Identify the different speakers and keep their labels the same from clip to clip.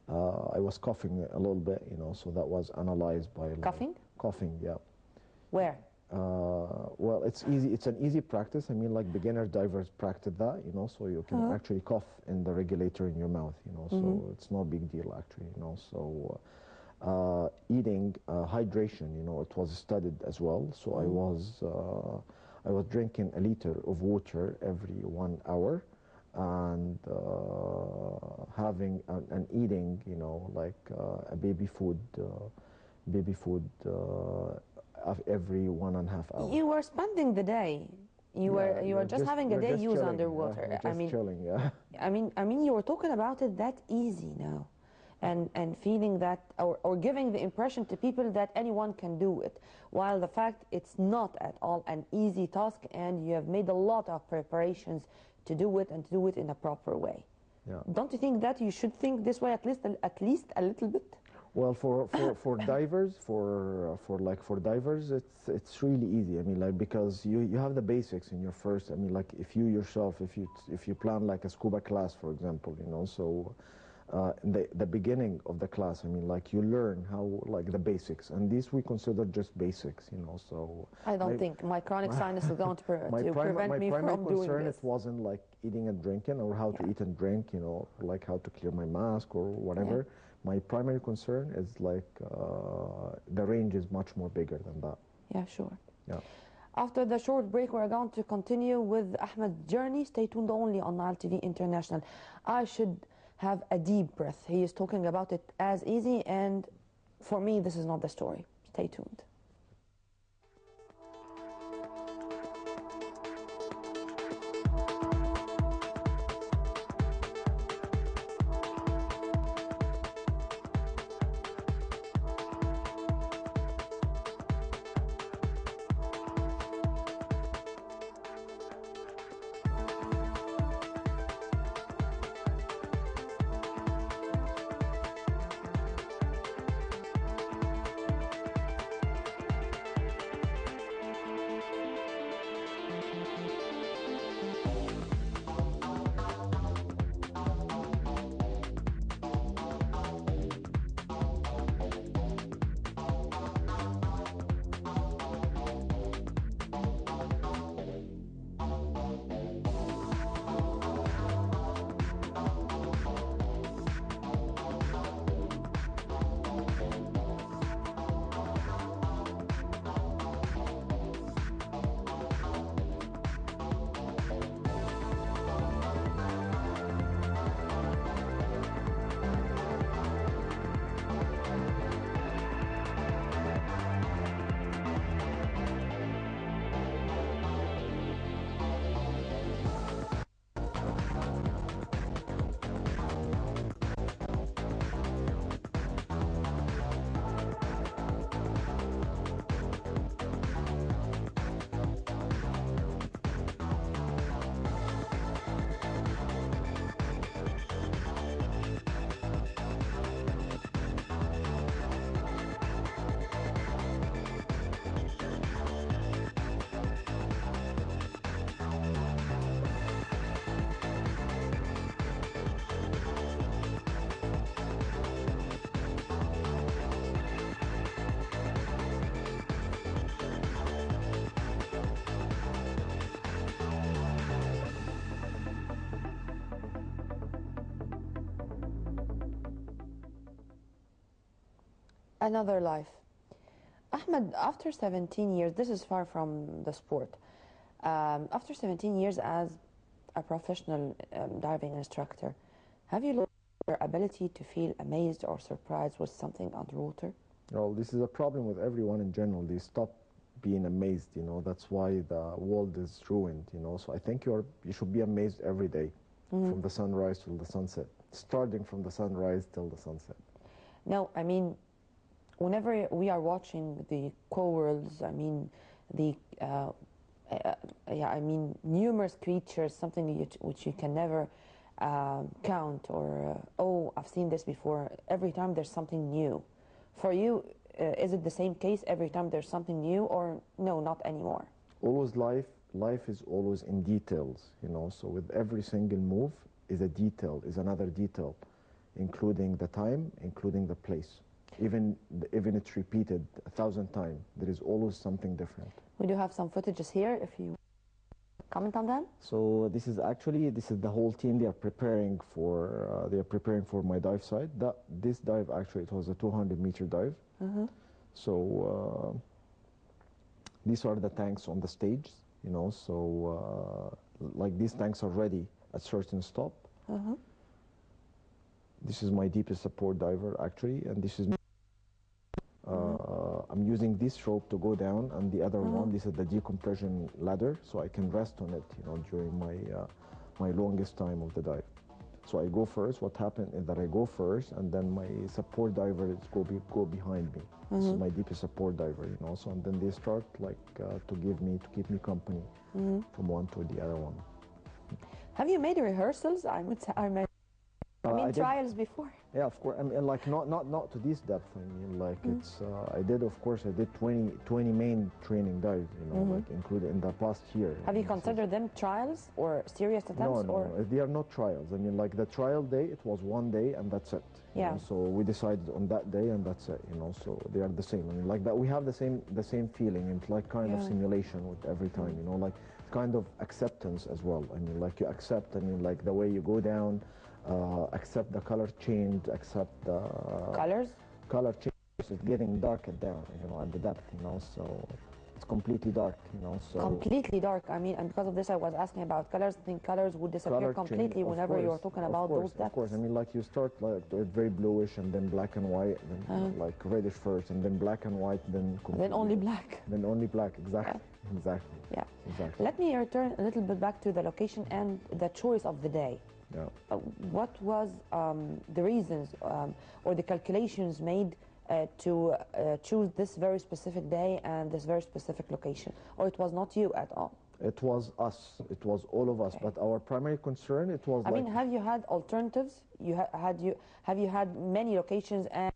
Speaker 1: I was coughing a little bit, you know, so that was analyzed by like,
Speaker 2: Coughing?
Speaker 1: Coughing, yeah.
Speaker 2: Where?
Speaker 1: Well, it's easy. It's an easy practice. I mean, like beginner divers practice that, you know, so you can actually cough in the regulator in your mouth, you know, so it's no big deal actually, you know. So eating, hydration, you know, it was studied as well. So I was drinking a liter of water every 1 hour, and having and eating, you know, like a baby food of every 1.5 hours.
Speaker 2: You were spending the day. You were just having a day
Speaker 1: just
Speaker 2: use
Speaker 1: chilling,
Speaker 2: underwater.
Speaker 1: yeah, just chilling, yeah.
Speaker 2: I mean, you were talking about it that easy now, and feeling that or giving the impression to people that anyone can do it, while the fact it's not at all an easy task, and you have made a lot of preparations to do it and to do it in a proper way.
Speaker 1: Yeah.
Speaker 2: Don't you think that you should think this way at least a little bit?
Speaker 1: Well, for divers, for divers, it's really easy. I mean, like, because you have the basics in your first. I mean, like, if you yourself, if you plan like a scuba class, for example, you know, so in the beginning of the class, I mean, like, you learn how, like, the basics, and these we consider just basics, you know. So
Speaker 2: I don't think my chronic sinus is going to prevent me from doing this.
Speaker 1: My primary concern, it wasn't like eating and drinking or how to eat and drink, you know, like how to clear my mask or whatever.
Speaker 2: Yeah.
Speaker 1: My primary concern is like the range is much more bigger than that.
Speaker 2: Yeah, sure.
Speaker 1: Yeah.
Speaker 2: After the short break, we're going to continue with Ahmed's journey. Stay tuned only on Nile TV International. I should have a deep breath. He is talking about it as easy, and for me, this is not the story. Stay tuned. Another life. Ahmed, after 17 years, this is far from the sport. After 17 years as a professional diving instructor, have you lost your ability to feel amazed or surprised with something underwater?
Speaker 1: Well, this is a problem with everyone in general. They stop being amazed, you know. That's why the world is ruined, you know. So I think you should be amazed every day, from the sunrise till the sunset, starting from the sunrise till the sunset.
Speaker 2: No, I mean, whenever we are watching the corals, I mean, I mean, numerous creatures, something which you can never count, or oh, I've seen this before. Every time there's something new. For you, is it the same case every time there's something new, or no, not anymore?
Speaker 1: Always life is always in details, you know. So with every single move is a detail, is another detail, including the time, including the place. Even it's repeated 1,000 times, there is always something different.
Speaker 2: We do have some footages here, if you comment on them.
Speaker 1: So this is the whole team. They are preparing for my dive site. This dive actually, it was a 200-meter dive. So these are the tanks on the stage, you know. So like these tanks are ready at certain stop. This is my deepest support diver actually, and this is. I'm using this rope to go down, and the other one, this is the decompression ladder, so I can rest on it, you know, during my longest time of the dive. So I go first. What happened is that I go first, and then my support divers go behind me. This is my deepest support diver, you know. So and then they start like to keep me company from one to the other one.
Speaker 2: Have you made rehearsals? I mean trials before.
Speaker 1: Yeah, of course. I mean, like not to this depth. I mean, like it's. I did 20 main training dives. You know, like included in the past year.
Speaker 2: Have you considered them trials or serious attempts?
Speaker 1: No, they are not trials. I mean, like the trial day, it was one day and that's it.
Speaker 2: Yeah.
Speaker 1: Know? So we decided on that day and that's it. You know, so they are the same. I mean, like that we have the same feeling. It's like kind of simulation with every time. You know, like kind of acceptance as well. I mean, like you accept. I mean, like the way you go down. Accept the color change, accept the color change. It's getting darker down, you know, at the depth, you know, so it's completely dark, you know. So
Speaker 2: completely dark. I mean, and because of this, I was asking about colors. I think colors would disappear completely whenever you're talking about those depths.
Speaker 1: Of course, I mean, like you start like very bluish, and then black and white, then like reddish first, and then black and white, then
Speaker 2: only black.
Speaker 1: Then only black, exactly, exactly.
Speaker 2: Yeah,
Speaker 1: exactly.
Speaker 2: Let me return a little bit back to the location and the choice of the day.
Speaker 1: Yeah.
Speaker 2: What was the reasons or the calculations made to choose this very specific day and this very specific location? Or it was not you at all?
Speaker 1: It was us. It was all of us. Okay. But our primary concern, it was.
Speaker 2: I mean, have you had alternatives? Have you had many locations and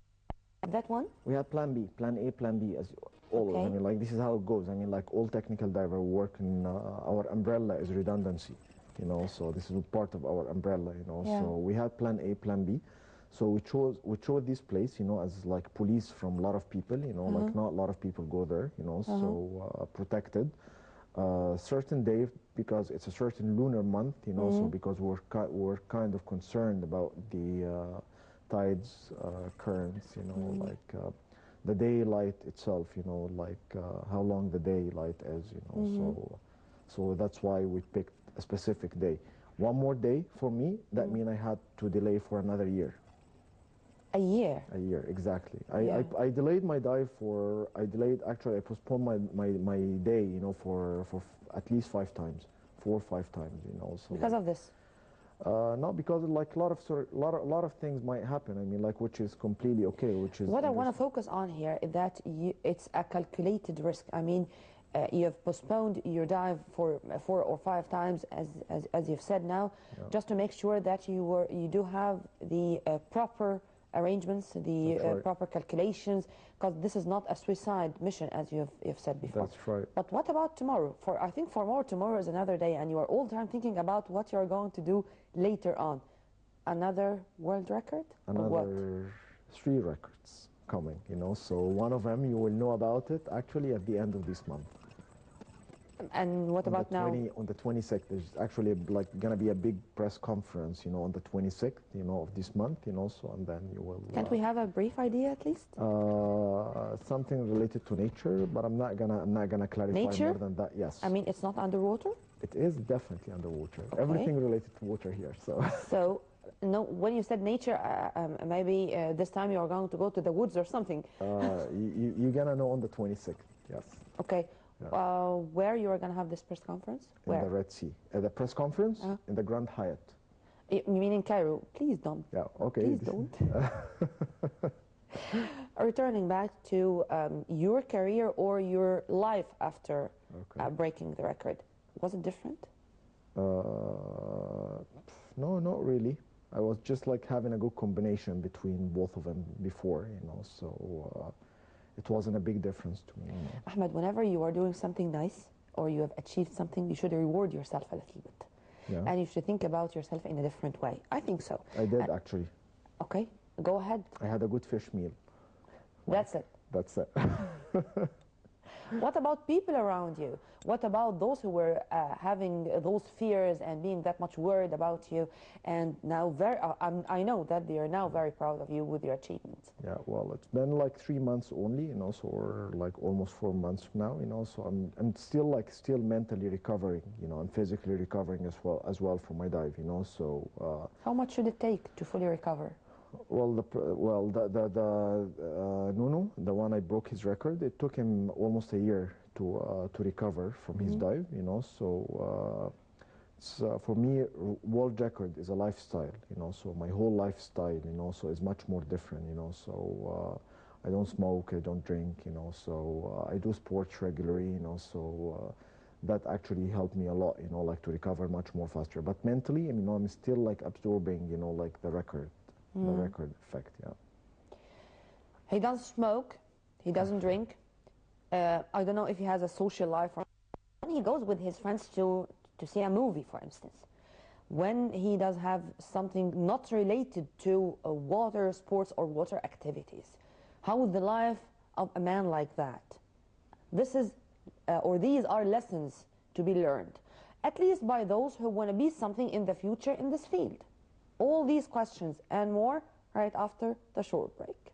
Speaker 2: that one?
Speaker 1: We had Plan B, Plan A, Plan B, as all. Okay. I mean, like this is how it goes. I mean, like all technical diver work in our umbrella is redundancy. You know, so this is part of our umbrella, you know. Yeah. So we had Plan A, Plan B. So we chose this place, you know, as like police from a lot of people, you know, like not a lot of people go there, you know, so protected. Certain day because it's a certain lunar month, you know, so because we're kind of concerned about the tides, currents, you know, like the daylight itself, you know, like how long the daylight is, you know, so that's why we picked a specific day. One more day for me, that means I had to delay for another year.
Speaker 2: A year?
Speaker 1: A year, exactly. I delayed my dive actually I postponed my day, you know, for at least 5 times, 4 or 5 times, you know. So
Speaker 2: because of this?
Speaker 1: Not because of, like a lot of things might happen. I mean, like which is completely okay. Which is
Speaker 2: what I want to focus on here is that it's a calculated risk. I mean, you have postponed your dive for 4 or 5 times, as you've said now, just to make sure that you do have the proper arrangements, the proper calculations, because this is not a suicide mission, as you've said before.
Speaker 1: That's right.
Speaker 2: But what about tomorrow? I think tomorrow is another day, and you are all the time thinking about what you're going to do later on. Another world record?
Speaker 1: Another 3 records coming, you know. So one of them you will know about it actually at the end of this month.
Speaker 2: And what about now?
Speaker 1: On the 26th, there's actually like going to be a big press conference, you know, on the 26th, you know, of this month, you know, so and then you will...
Speaker 2: Can't we have a brief idea at least?
Speaker 1: Something related to nature, but I'm not gonna clarify more than that, yes.
Speaker 2: I mean, it's not underwater?
Speaker 1: It is definitely underwater.
Speaker 2: Okay.
Speaker 1: Everything related to water here, so...
Speaker 2: So, no, when you said nature, maybe this time you are going to go to the woods or something.
Speaker 1: You're gonna know on the 26th, yes.
Speaker 2: Okay. Where you are going to have this press conference?
Speaker 1: In the Red Sea. The press conference in the Grand Hyatt.
Speaker 2: You mean in Cairo? Please don't.
Speaker 1: Yeah, okay.
Speaker 2: Please don't. Returning back to your career or your life after breaking the record, was it different?
Speaker 1: No, not really. I was just like having a good combination between both of them before, you know, so... it wasn't a big difference to me. You know.
Speaker 2: Ahmed, whenever you are doing something nice or you have achieved something, you should reward yourself a little bit.
Speaker 1: Yeah.
Speaker 2: And you should think about yourself in a different way. I think so.
Speaker 1: I did, actually.
Speaker 2: Okay, go ahead.
Speaker 1: I had a good fish meal.
Speaker 2: That's it.
Speaker 1: That's it.
Speaker 2: What about people around you? What about those who were having those fears and being that much worried about you? And now, I know that they are now very proud of you with your achievements.
Speaker 1: Yeah, well, it's been like 3 months only, you know, so we're like almost 4 months now, you know, so I'm still mentally recovering, you know, and physically recovering as well from my dive, you know, so.
Speaker 2: How much should it take to fully recover?
Speaker 1: Well, Nuno, the one I broke his record, it took him almost a year to recover from his dive, you know. So for me, world record is a lifestyle, you know. So my whole lifestyle, you know, so is much more different, you know. So I don't smoke, I don't drink, you know. So I do sports regularly, you know. So that actually helped me a lot, you know, like to recover much more faster. But mentally, you know, I'm still like absorbing, you know, like the record effect, yeah.
Speaker 2: He doesn't smoke, he doesn't drink. I don't know if he has a social life. When he goes with his friends to see a movie, for instance, when he does have something not related to water sports or water activities, how is the life of a man like that? This is, or these are lessons to be learned, at least by those who want to be something in the future in this field. All these questions and more right after the short break.